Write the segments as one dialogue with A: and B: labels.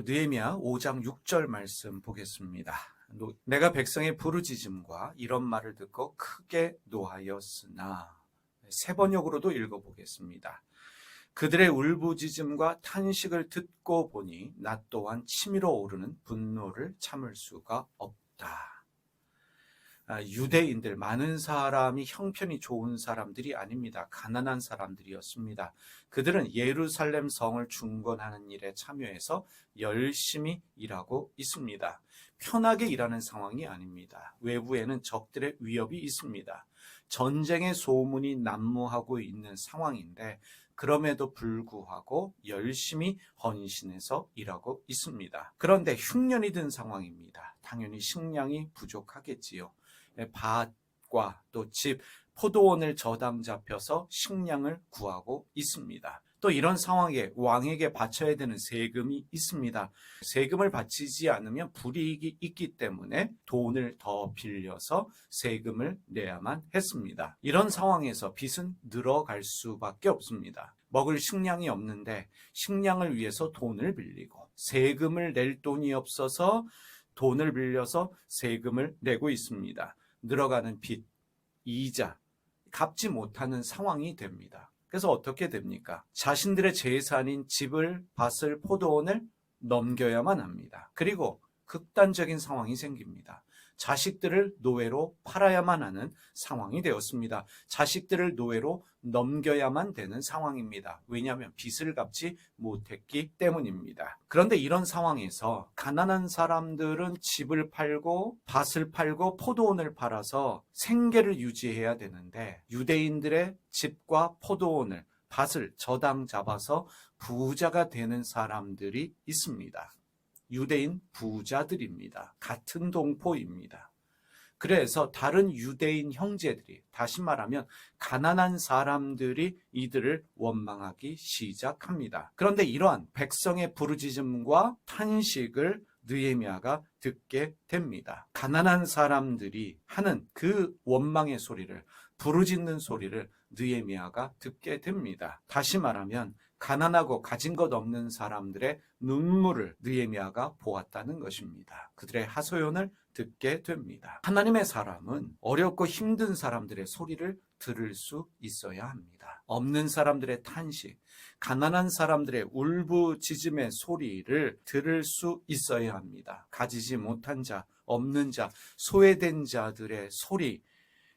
A: 오늘 느헤미야 5장 6절 말씀 보겠습니다. 내가 백성의 부르짖음과 이런 말을 듣고 크게 노하였으나, 세 번역으로도 읽어보겠습니다. 그들의 울부짖음과 탄식을 듣고 보니 나 또한 치밀어 오르는 분노를 참을 수가 없다. 유대인들, 많은 사람이 형편이 좋은 사람들이 아닙니다. 가난한 사람들이었습니다. 그들은 예루살렘 성을 중건하는 일에 참여해서 열심히 일하고 있습니다. 편하게 일하는 상황이 아닙니다. 외부에는 적들의 위협이 있습니다. 전쟁의 소문이 난무하고 있는 상황인데 그럼에도 불구하고 열심히 헌신해서 일하고 있습니다. 그런데 흉년이 든 상황입니다. 당연히 식량이 부족하겠지요. 밭과 또 집, 포도원을 저당 잡혀서 식량을 구하고 있습니다. 또 이런 상황에 왕에게 바쳐야 되는 세금이 있습니다. 세금을 바치지 않으면 불이익이 있기 때문에 돈을 더 빌려서 세금을 내야만 했습니다. 이런 상황에서 빚은 늘어갈 수밖에 없습니다. 먹을 식량이 없는데 식량을 위해서 돈을 빌리고, 세금을 낼 돈이 없어서 돈을 빌려서 세금을 내고 있습니다. 늘어가는 빚, 이자, 갚지 못하는 상황이 됩니다. 그래서 어떻게 됩니까? 자신들의 재산인 집을, 밭을, 포도원을 넘겨야만 합니다. 그리고 극단적인 상황이 생깁니다. 자식들을 노예로 팔아야만 하는 상황이 되었습니다. 자식들을 노예로 넘겨야만 되는 상황입니다. 왜냐하면 빚을 갚지 못했기 때문입니다. 그런데 이런 상황에서 가난한 사람들은 집을 팔고 밭을 팔고 포도원을 팔아서 생계를 유지해야 되는데, 유대인들의 집과 포도원을, 밭을 저당 잡아서 부자가 되는 사람들이 있습니다. 유대인 부자들입니다. 같은 동포입니다. 그래서 다른 유대인 형제들이, 다시 말하면 가난한 사람들이 이들을 원망하기 시작합니다. 그런데 이러한 백성의 부르짖음과 탄식을 느헤미야가 듣게 됩니다. 가난한 사람들이 하는 그 원망의 소리를, 부르짖는 소리를 느헤미야가 듣게 됩니다. 다시 말하면 가난하고 가진 것 없는 사람들의 눈물을 느헤미야가 보았다는 것입니다. 그들의 하소연을 듣게 됩니다. 하나님의 사람은 어렵고 힘든 사람들의 소리를 들을 수 있어야 합니다. 없는 사람들의 탄식, 가난한 사람들의 울부짖음의 소리를 들을 수 있어야 합니다. 가지지 못한 자, 없는 자, 소외된 자들의 소리,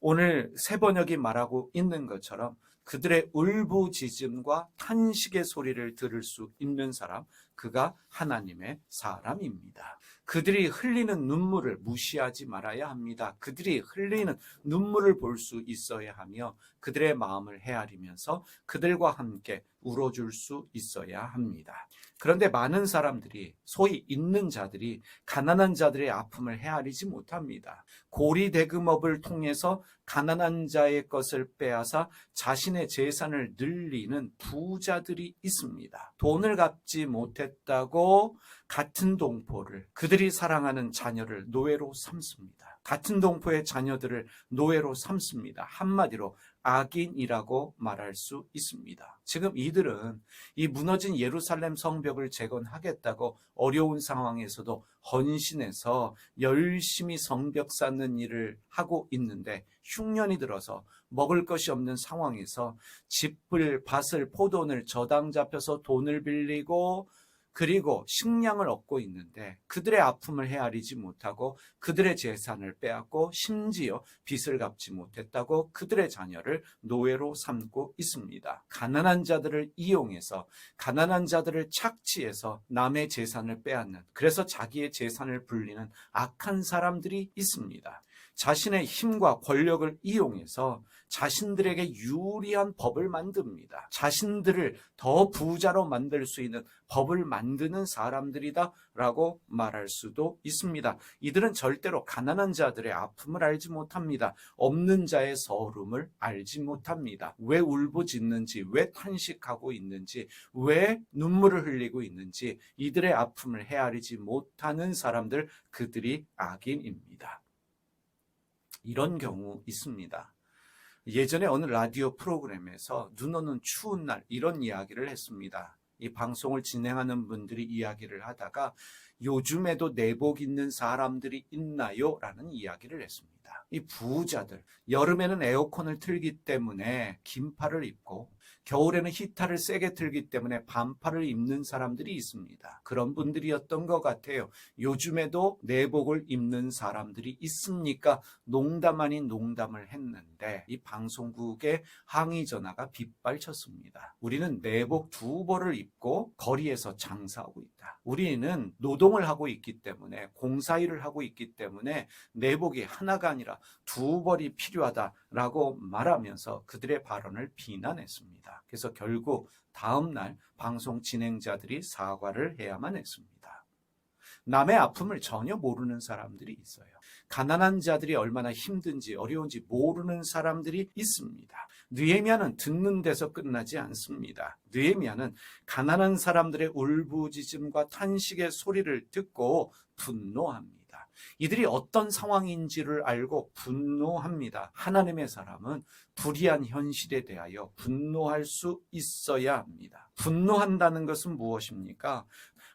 A: 오늘 세 번역이 말하고 있는 것처럼 그들의 울부짖음과 탄식의 소리를 들을 수 있는 사람, 그가 하나님의 사람입니다. 그들이 흘리는 눈물을 무시하지 말아야 합니다. 그들이 흘리는 눈물을 볼 수 있어야 하며 그들의 마음을 헤아리면서 그들과 함께 울어줄 수 있어야 합니다. 그런데 많은 사람들이, 소위 있는 자들이 가난한 자들의 아픔을 헤아리지 못합니다. 고리대금업을 통해서 가난한 자의 것을 빼앗아 자신의 재산을 늘리는 부자들이 있습니다. 돈을 갚지 못했다고 같은 동포를, 그들이 사랑하는 자녀를 노예로 삼습니다. 같은 동포의 자녀들을 노예로 삼습니다. 한마디로 악인이라고 말할 수 있습니다. 지금 이들은 이 무너진 예루살렘 성벽을 재건하겠다고 어려운 상황에서도 헌신해서 열심히 성벽 쌓는 일을 하고 있는데, 흉년이 들어서 먹을 것이 없는 상황에서 집을, 밭을, 포도원을 저당 잡혀서 돈을 빌리고 그리고 식량을 얻고 있는데 그들의 아픔을 헤아리지 못하고 그들의 재산을 빼앗고 심지어 빚을 갚지 못했다고 그들의 자녀를 노예로 삼고 있습니다. 가난한 자들을 이용해서, 가난한 자들을 착취해서 남의 재산을 빼앗는, 그래서 자기의 재산을 불리는 악한 사람들이 있습니다. 자신의 힘과 권력을 이용해서 자신들에게 유리한 법을 만듭니다. 자신들을 더 부자로 만들 수 있는 법을 만드는 사람들이다 라고 말할 수도 있습니다. 이들은 절대로 가난한 자들의 아픔을 알지 못합니다. 없는 자의 서름을 알지 못합니다. 왜 울부짖는지, 왜 탄식하고 있는지, 왜 눈물을 흘리고 있는지 이들의 아픔을 헤아리지 못하는 사람들, 그들이 악인입니다. 이런 경우 있습니다. 예전에 어느 라디오 프로그램에서 눈 오는 추운 날, 이런 이야기를 했습니다. 이 방송을 진행하는 분들이 이야기를 하다가 요즘에도 내복 입는 사람들이 있나요? 라는 이야기를 했습니다. 이 부자들, 여름에는 에어컨을 틀기 때문에 긴팔을 입고 겨울에는 히터를 세게 틀기 때문에 반팔을 입는 사람들이 있습니다. 그런 분들이었던 것 같아요. 요즘에도 내복을 입는 사람들이 있습니까? 농담 아닌 농담을 했는데 이 방송국의 항의 전화가 빗발쳤습니다. 우리는 내복 2벌을 입고 거리에서 장사하고 있다. 우리는 노동을 하고 있기 때문에 공사일을 하고 있기 때문에 내복이 하나가 아니라 2벌이 필요하다라고 말하면서 그들의 발언을 비난했습니다. 그래서 결국 다음 날 방송 진행자들이 사과를 해야만 했습니다. 남의 아픔을 전혀 모르는 사람들이 있어요. 가난한 자들이 얼마나 힘든지 어려운지 모르는 사람들이 있습니다. 느헤미야는 듣는 데서 끝나지 않습니다. 느헤미야는 가난한 사람들의 울부짖음과 탄식의 소리를 듣고 분노합니다. 이들이 어떤 상황인지를 알고 분노합니다. 하나님의 사람은 불의한 현실에 대하여 분노할 수 있어야 합니다. 분노한다는 것은 무엇입니까?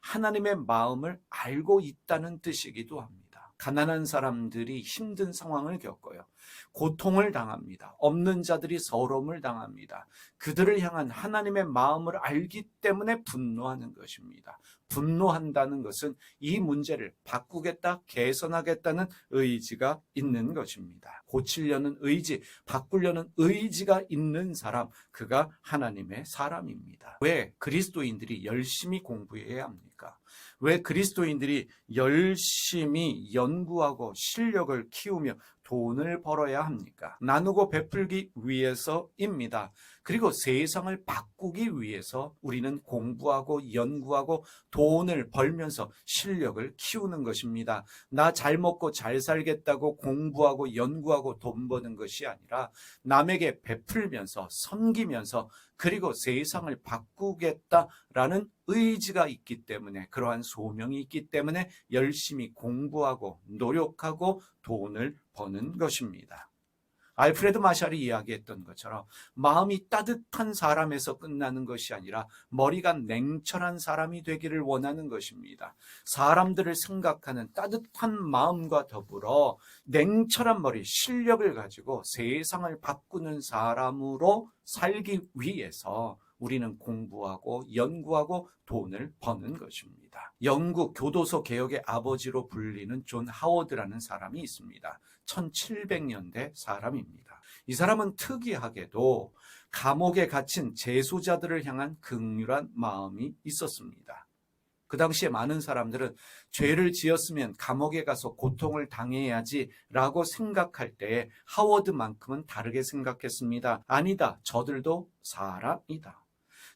A: 하나님의 마음을 알고 있다는 뜻이기도 합니다. 가난한 사람들이 힘든 상황을 겪어요. 고통을 당합니다. 없는 자들이 서러움을 당합니다. 그들을 향한 하나님의 마음을 알기 때문에 분노하는 것입니다. 분노한다는 것은 이 문제를 바꾸겠다, 개선하겠다는 의지가 있는 것입니다. 고치려는 의지, 바꾸려는 의지가 있는 사람, 그가 하나님의 사람입니다. 왜 그리스도인들이 열심히 공부해야 합니까? 왜 그리스도인들이 열심히 연구하고 실력을 키우며 돈을 벌어야 합니까? 나누고 베풀기 위해서입니다. 그리고 세상을 바꾸기 위해서 우리는 공부하고 연구하고 돈을 벌면서 실력을 키우는 것입니다. 나 잘 먹고 잘 살겠다고 공부하고 연구하고 돈 버는 것이 아니라 남에게 베풀면서 섬기면서 그리고 세상을 바꾸겠다라는 의지가 있기 때문에 그러한 소명이 있기 때문에 열심히 공부하고 노력하고 돈을 버는 것입니다. 알프레드 마샬이 이야기했던 것처럼 마음이 따뜻한 사람에서 끝나는 것이 아니라 머리가 냉철한 사람이 되기를 원하는 것입니다. 사람들을 생각하는 따뜻한 마음과 더불어 냉철한 머리, 실력을 가지고 세상을 바꾸는 사람으로 살기 위해서 우리는 공부하고 연구하고 돈을 버는 것입니다. 영국 교도소 개혁의 아버지로 불리는 존 하워드라는 사람이 있습니다. 1700년대 사람입니다. 이 사람은 특이하게도 감옥에 갇힌 재소자들을 향한 긍휼한 마음이 있었습니다. 그 당시에 많은 사람들은 죄를 지었으면 감옥에 가서 고통을 당해야지라고 생각할 때에 하워드만큼은 다르게 생각했습니다. 아니다. 저들도 사람이다.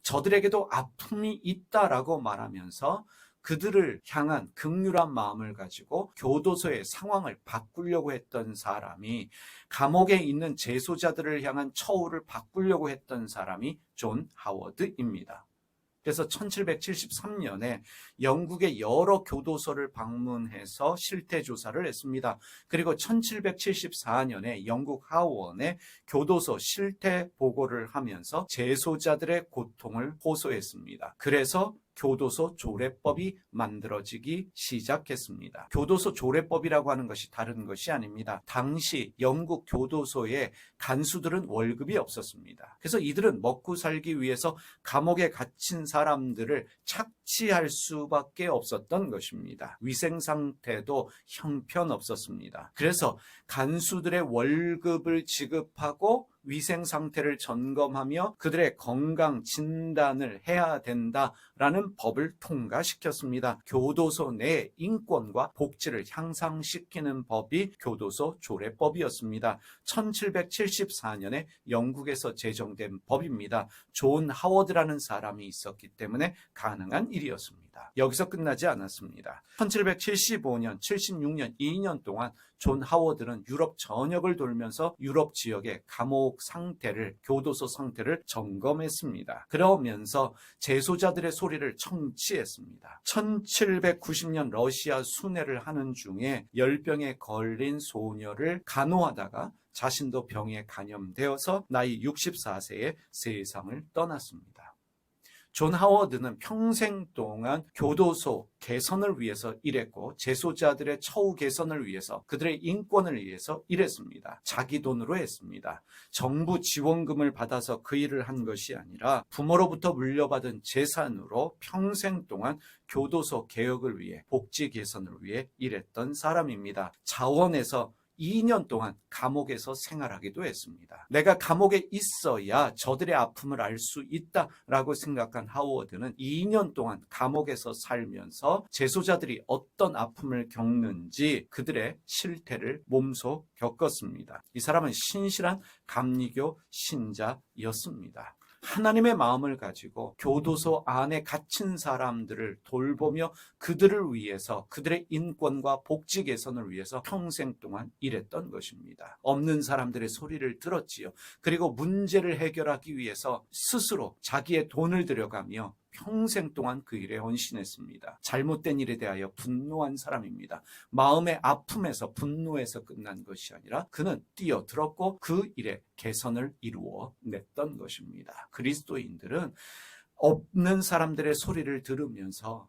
A: 저들에게도 아픔이 있다라고 말하면서 그들을 향한 긍휼한 마음을 가지고 교도소의 상황을 바꾸려고 했던 사람이, 감옥에 있는 재소자들을 향한 처우를 바꾸려고 했던 사람이 존 하워드입니다. 그래서 1773년에 영국의 여러 교도소를 방문해서 실태 조사를 했습니다. 그리고 1774년에 영국 하원에 교도소 실태 보고를 하면서 재소자들의 고통을 호소했습니다. 그래서 교도소 조례법이 만들어지기 시작했습니다. 교도소 조례법이라고 하는 것이 다른 것이 아닙니다. 당시 영국 교도소에 간수들은 월급이 없었습니다. 그래서 이들은 먹고 살기 위해서 감옥에 갇힌 사람들을 착취할 수밖에 없었던 것입니다. 위생 상태도 형편없었습니다. 그래서 간수들의 월급을 지급하고 위생 상태를 점검하며 그들의 건강 진단을 해야 된다라는 법을 통과시켰습니다. 교도소 내 인권과 복지를 향상시키는 법이 교도소 조례법이었습니다. 1774년에 영국에서 제정된 법입니다. 존 하워드라는 사람이 있었기 때문에 가능한 일이었습니다. 여기서 끝나지 않았습니다. 1775년, 76년, 2년 동안 존 하워드는 유럽 전역을 돌면서 유럽 지역의 감옥 상태를, 교도소 상태를 점검했습니다. 그러면서 재소자들의 소리를 청취했습니다. 1790년 러시아 순회를 하는 중에 열병에 걸린 소녀를 간호하다가 자신도 병에 감염되어서 나이 64세에 세상을 떠났습니다. 존 하워드는 평생 동안 교도소 개선을 위해서 일했고 재소자들의 처우 개선을 위해서 그들의 인권을 위해서 일했습니다. 자기 돈으로 했습니다. 정부 지원금을 받아서 그 일을 한 것이 아니라 부모로부터 물려받은 재산으로 평생 동안 교도소 개혁을 위해 복지 개선을 위해 일했던 사람입니다. 자원에서 2년 동안 감옥에서 생활하기도 했습니다. 내가 감옥에 있어야 저들의 아픔을 알 수 있다라고 생각한 하워드는 2년 동안 감옥에서 살면서 재소자들이 어떤 아픔을 겪는지 그들의 실태를 몸소 겪었습니다. 이 사람은 신실한 감리교 신자였습니다. 하나님의 마음을 가지고 교도소 안에 갇힌 사람들을 돌보며 그들을 위해서 그들의 인권과 복지 개선을 위해서 평생 동안 일했던 것입니다. 없는 사람들의 소리를 들었지요. 그리고 문제를 해결하기 위해서 스스로 자기의 돈을 들여가며 평생 동안 그 일에 헌신했습니다. 잘못된 일에 대하여 분노한 사람입니다. 마음의 아픔에서 분노해서 끝난 것이 아니라 그는 뛰어들었고 그 일에 개선을 이루어 냈던 것입니다. 그리스도인들은 없는 사람들의 소리를 들으면서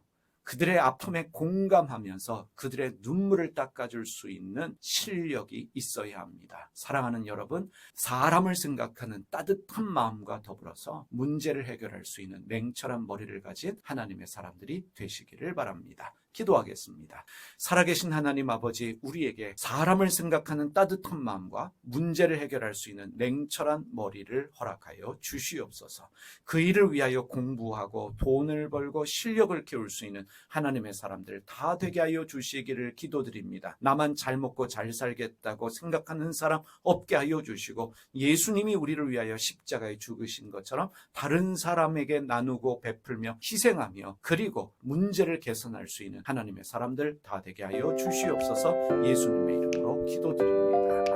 A: 그들의 아픔에 공감하면서 그들의 눈물을 닦아줄 수 있는 실력이 있어야 합니다. 사랑하는 여러분, 사람을 생각하는 따뜻한 마음과 더불어서 문제를 해결할 수 있는 냉철한 머리를 가진 하나님의 사람들이 되시기를 바랍니다. 기도하겠습니다. 살아계신 하나님 아버지, 우리에게 사람을 생각하는 따뜻한 마음과 문제를 해결할 수 있는 냉철한 머리를 허락하여 주시옵소서. 그 일을 위하여 공부하고 돈을 벌고 실력을 키울 수 있는 하나님의 사람들 다 되게 하여 주시기를 기도드립니다. 나만 잘 먹고 잘 살겠다고 생각하는 사람 없게 하여 주시고, 예수님이 우리를 위하여 십자가에 죽으신 것처럼 다른 사람에게 나누고 베풀며 희생하며 그리고 문제를 개선할 수 있는 하나님의 사람들 다 되게 하여 주시옵소서. 예수님의 이름으로 기도드립니다.